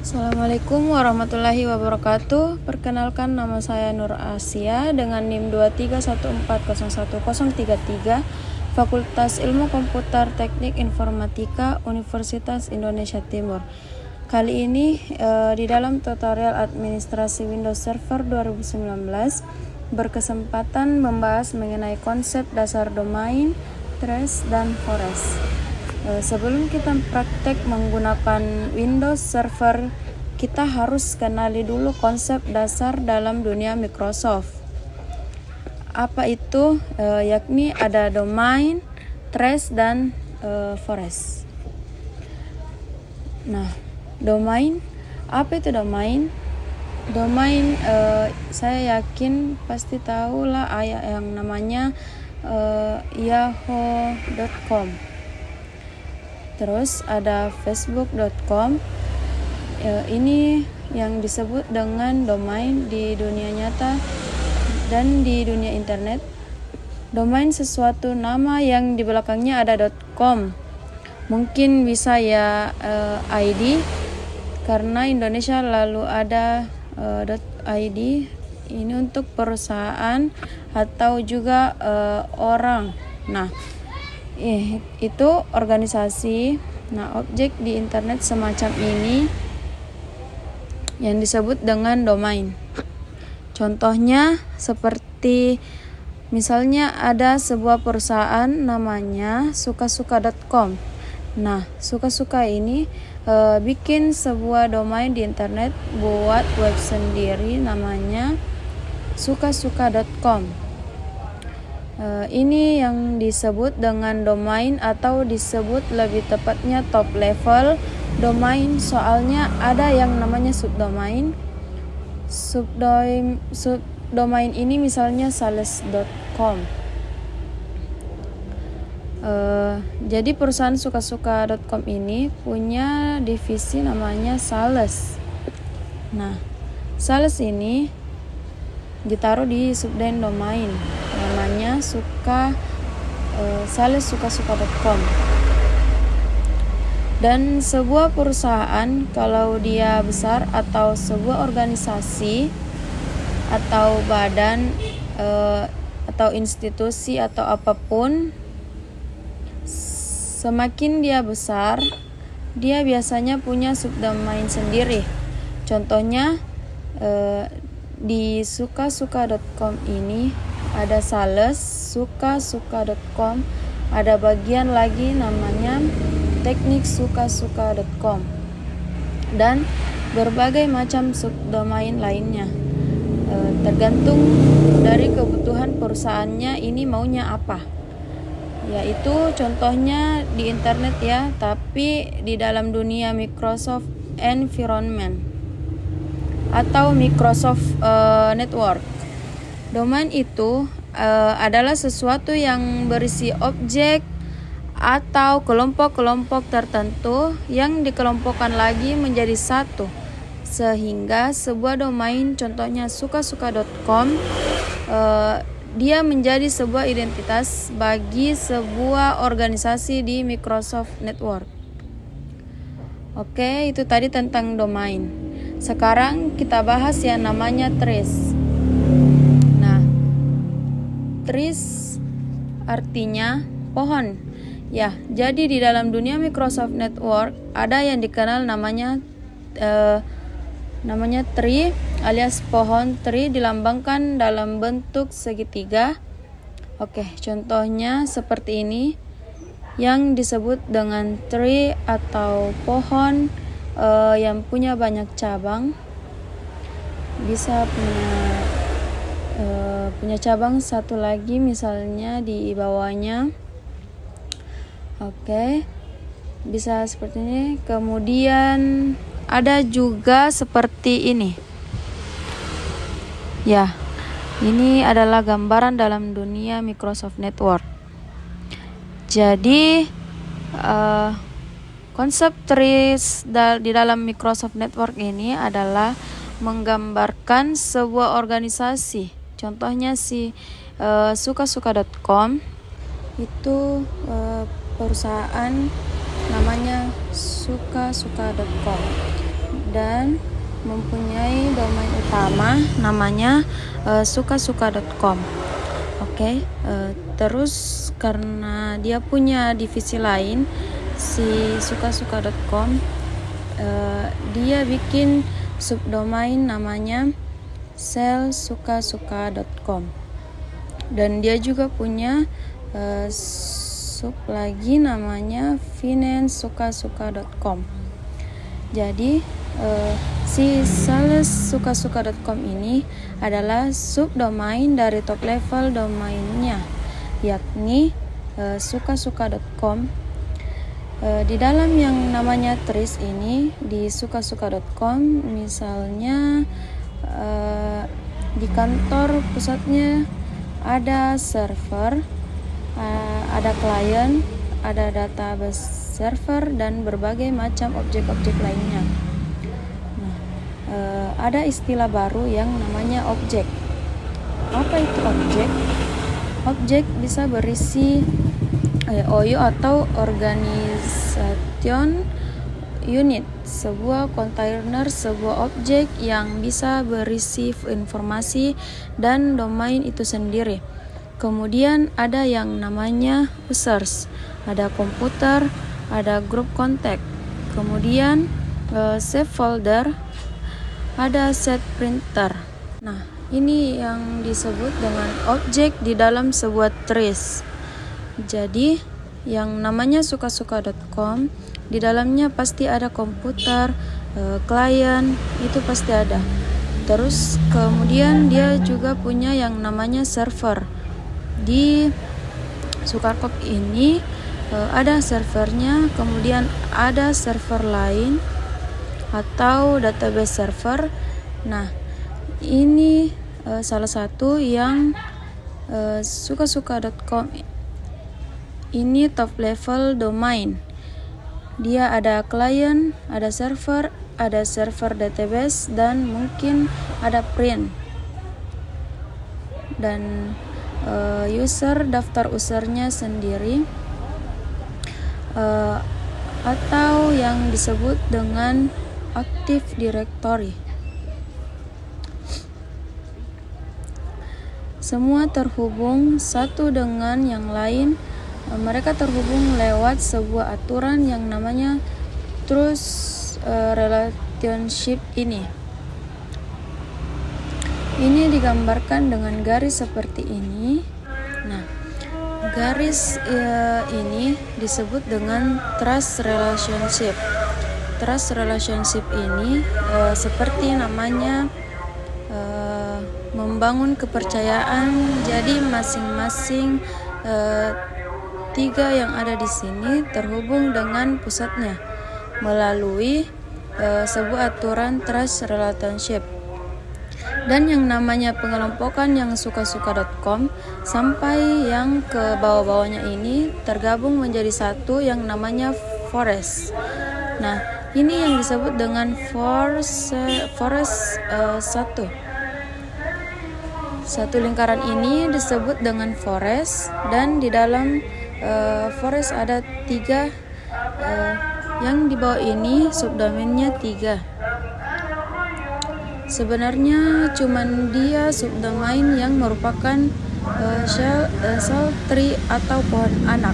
Assalamualaikum warahmatullahi wabarakatuh. Perkenalkan, nama saya Nur Asia dengan NIM 231401033, Fakultas Ilmu Komputer Teknik Informatika Universitas Indonesia Timur. Kali ini di dalam tutorial administrasi Windows Server 2019 berkesempatan membahas mengenai konsep dasar domain, trace, dan forest. Sebelum kita praktek menggunakan Windows Server, kita harus kenali dulu konsep dasar dalam dunia Microsoft. Apa itu? Yakni ada domain, trace, dan forest. Nah, domain, apa itu domain? Domain, saya yakin pasti tahu lah yang namanya yahoo.com. Terus ada facebook.com. Ini yang disebut dengan domain di dunia nyata dan di dunia internet. Domain sesuatu nama yang di belakangnya ada .com. Mungkin bisa ya .id, karena Indonesia lalu ada .id. Ini untuk perusahaan atau juga orang. Nah, itu organisasi. Nah, objek di internet semacam ini yang disebut dengan domain. Contohnya seperti misalnya ada sebuah perusahaan namanya sukasuka.com. Nah, sukasuka ini bikin sebuah domain di internet, buat web sendiri namanya sukasuka.com. Ini yang disebut dengan domain, atau disebut lebih tepatnya top level domain, soalnya ada yang namanya subdomain. Subdomain ini misalnya sales.com. Jadi perusahaan sukasuka.com ini punya divisi namanya sales. Nah, sales ini ditaruh di subdomain namanya sales sukasuka.com. Dan sebuah perusahaan kalau dia besar, atau sebuah organisasi atau badan atau institusi atau apapun, semakin dia besar, dia biasanya punya subdomain sendiri. Contohnya di sukasuka.com ini ada sales sukasuka.com, ada bagian lagi namanya teknik sukasuka.com, dan berbagai macam subdomain lainnya. Tergantung dari kebutuhan perusahaannya ini maunya apa. Yaitu contohnya di internet ya, tapi di dalam dunia Microsoft Environment atau Microsoft Network. Domain itu adalah sesuatu yang berisi objek atau kelompok-kelompok tertentu yang dikelompokkan lagi menjadi satu, sehingga sebuah domain, contohnya sukasuka.com, dia menjadi sebuah identitas bagi sebuah organisasi di Microsoft Network. Oke, itu tadi tentang domain. Sekarang kita bahas yang namanya trace. Nah, trace artinya pohon. Ya, jadi di dalam dunia Microsoft Network ada yang dikenal namanya tree alias pohon. Tree dilambangkan dalam bentuk segitiga. Oke, contohnya seperti ini yang disebut dengan tree atau pohon yang punya banyak cabang. Bisa punya cabang satu lagi misalnya di bawahnya. Oke, bisa seperti ini. Kemudian ada juga seperti ini. Ya, ini adalah gambaran dalam dunia Microsoft Network. Jadi konsep trees di dalam Microsoft Network ini adalah menggambarkan sebuah organisasi. Contohnya sukasuka.com itu perusahaan namanya sukasuka.com. dan mempunyai domain utama namanya sukasuka.com. Oke, terus karena dia punya divisi lain, si sukasuka.com, dia bikin subdomain namanya sellsukasuka.com, dan dia juga punya sub lagi namanya financesukasuka.com. Jadi si sellsukasuka.com ini adalah subdomain dari top level domainnya, yakni sukasuka.com. Di dalam yang namanya Tris ini, di sukasuka.com misalnya di kantor pusatnya ada server, ada klien, ada database server, dan berbagai macam objek-objek lainnya. Nah, ada istilah baru yang namanya objek. Apa itu objek? Objek bisa berisi OU atau Organisation Unit, sebuah kontainer, sebuah objek yang bisa berisi informasi dan domain itu sendiri. Kemudian ada yang namanya users, ada komputer, ada grup kontak, kemudian save folder, ada set printer. Nah, ini yang disebut dengan objek di dalam sebuah trace. Jadi yang namanya sukasuka.com, di dalamnya pasti ada komputer, klien, itu pasti ada. Terus kemudian dia juga punya yang namanya server. Di Sukakop ini ada servernya, kemudian ada server lain atau database server. Nah, ini salah satu yang sukasuka.com ini top level domain. Dia ada klien, ada server database, dan mungkin ada print. Dan user, daftar usernya sendiri, atau yang disebut dengan Active Directory. Semua terhubung satu dengan yang lain. Mereka terhubung lewat sebuah aturan yang namanya Trust Relationship ini. Ini digambarkan dengan garis seperti ini. Nah, garis ini disebut dengan trust relationship. Trust relationship ini seperti namanya membangun kepercayaan. Jadi masing-masing tiga yang ada di sini terhubung dengan pusatnya melalui sebuah aturan trust relationship. Dan yang namanya pengelompokan yang sukasuka.com sampai yang ke bawah-bawahnya ini tergabung menjadi satu yang namanya forest. Nah, ini yang disebut dengan forest 1. Satu lingkaran ini disebut dengan forest, dan di dalam forest ada 3, yang di bawah ini subdomainnya 3. Sebenarnya cuman dia subdomain yang merupakan cell tree atau pohon anak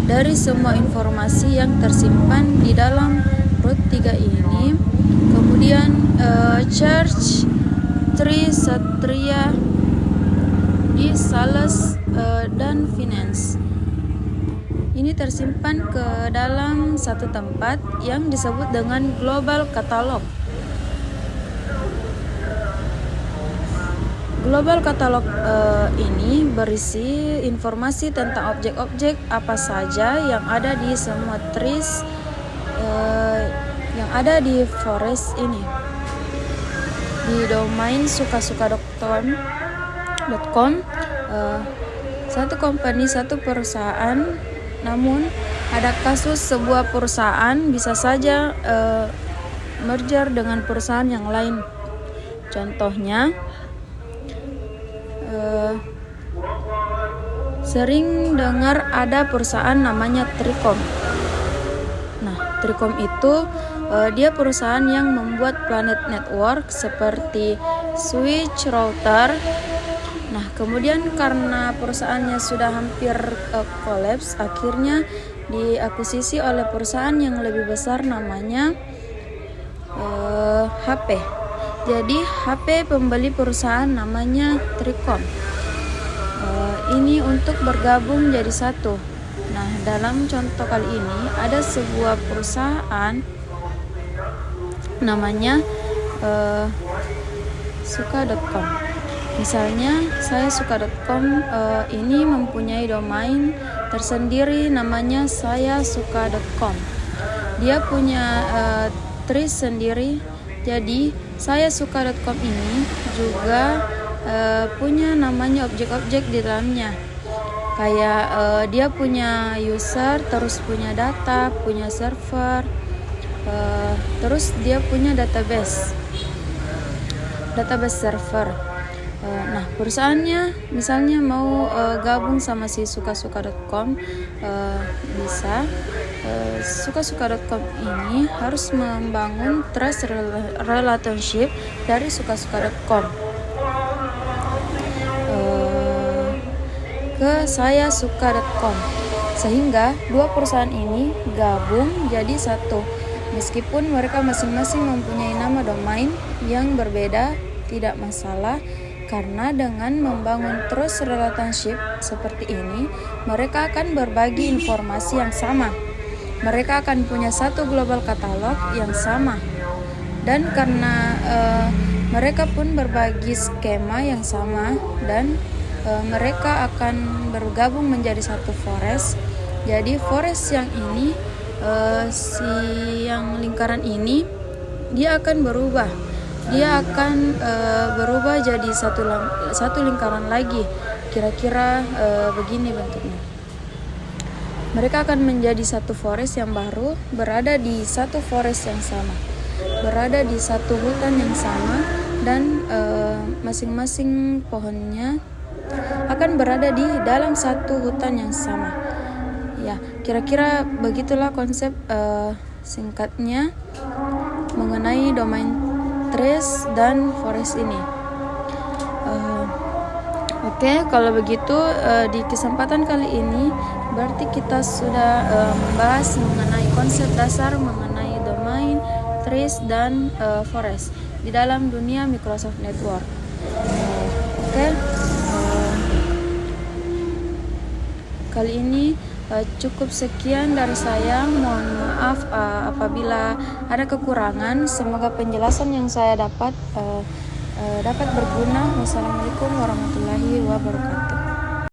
dari semua informasi yang tersimpan di dalam root 3 ini. Kemudian church, tree, satria, di sales, dan finance. Ini tersimpan ke dalam satu tempat yang disebut dengan global catalog. Global Catalog ini berisi informasi tentang objek-objek apa saja yang ada di semua trees yang ada di forest ini. Di domain sukasuka.com, satu company, satu perusahaan, namun ada kasus sebuah perusahaan bisa saja merger dengan perusahaan yang lain. Contohnya, sering dengar ada perusahaan namanya Tricom. Nah, Tricom itu dia perusahaan yang membuat planet network seperti switch router. Nah, kemudian karena perusahaannya sudah hampir kolaps, akhirnya diakuisisi oleh perusahaan yang lebih besar namanya HP. Jadi HP pembeli perusahaan namanya Tricom. Ini untuk bergabung jadi satu. Nah, dalam contoh kali ini ada sebuah perusahaan namanya suka.com. Misalnya saya suka.com ini mempunyai domain tersendiri namanya saya suka.com. Dia punya trace sendiri. Jadi saya suka.com ini juga punya namanya objek-objek di dalamnya. Kayak dia punya user, terus punya data, punya server, terus dia punya database server. Nah, perusahaannya misalnya mau gabung sama si suka.com, bisa. Suka.com ini harus membangun trust relationship dari suka.com ke saya suka.com, sehingga dua perusahaan ini gabung jadi satu. Meskipun mereka masing-masing mempunyai nama domain yang berbeda, tidak masalah, karena dengan membangun trust relationship seperti ini, mereka akan berbagi informasi yang sama. Mereka akan punya satu global katalog yang sama. Dan karena mereka pun berbagi skema yang sama, dan mereka akan bergabung menjadi satu forest. Jadi forest yang ini, si yang lingkaran ini, dia akan berubah. Dia akan berubah jadi satu lingkaran lagi. Kira-kira begini bentuknya. Mereka akan menjadi satu forest yang baru, berada di satu forest yang sama, berada di satu hutan yang sama, dan masing-masing pohonnya akan berada di dalam satu hutan yang sama. Ya, kira-kira begitulah konsep singkatnya mengenai domain trace dan forest ini. Oke, kalau begitu di kesempatan kali ini berarti kita sudah membahas mengenai konsep dasar mengenai domain, trace, dan forest di dalam dunia Microsoft Network. Oke, kali ini cukup sekian dari saya. Mohon maaf apabila ada kekurangan. Semoga penjelasan yang saya dapat berguna. Wassalamualaikum warahmatullahi wabarakatuh.